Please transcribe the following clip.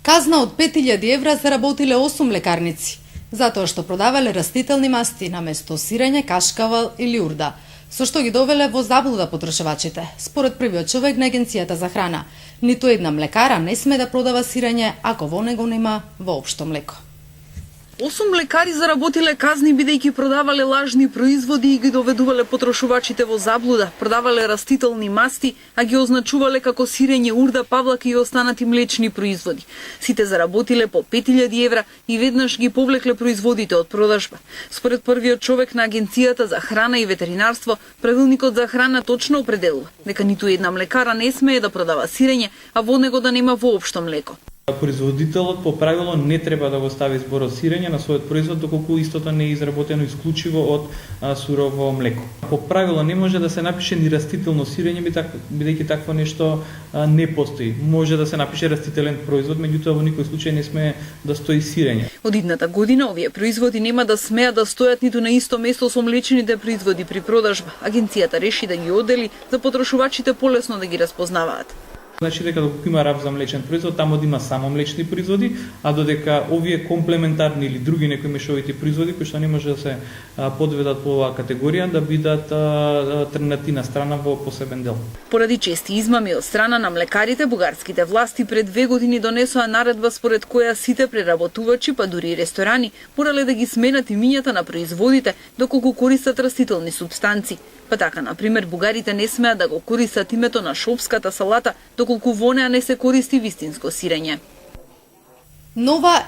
Казна од 5000 евра заработиле 8 лекарници, затоа што продавале растителни масти наместо сирење, кашкавал или урда, со што ги довеле во заблуда потрошувачите. Според првиот човек на Агенцијата за храна, ниту една млекара не sme да продава сирење ако во него нема воопшто млеко. 8 лекари заработиле казни бидејќи продавале лажни производи и ги доведувале потрошувачите во заблуда, продавале растителни масти, а ги означувале како сирење, урда, павлака и останати млечни производи. Сите заработиле по 5000 евра и веднаш ги повлекле производите од продажба. Според првиот човек на Агенцијата за храна и ветеринарство, правилникот за храна точно определува дека ниту една млекара не смее да продава сирење, а во него да нема воопшто млеко. Производителот по правило не треба да го стави зборот сирење на својот производ доколку истото не е изработено исклучиво од сурово млеко. По правило не може да се напише ни растително сирење бидејќи такво нешто не постои. Може да се напише растителен производ, меѓутоа во никој случај не смее да стои сирење. Од идната година овие производи нема да смеат да стојат ниту на исто место со млечните производи при продажба. Агенцијата реши да ги одели за потрошувачите полесно да ги распознаваат. Значи дека доколку има раф за млечен производ, таму има само млечни производи, а додека овие комплементарни или други некои мешовити производи кои што не може да се подведат по оваа категорија да бидат тргнати на страна во посебен дел. Поради чести измами од страна на млекарите, бугарските власти пред 2 години донесоа наредба според која сите преработувачи, па дури и ресторани, морале да ги сменат имињата на производите доколку користат растителни супстанци. Па така, например, бугарите не смеат да го користат името на шопската салата, доколку во неа не се користи вистинско сирење. Нова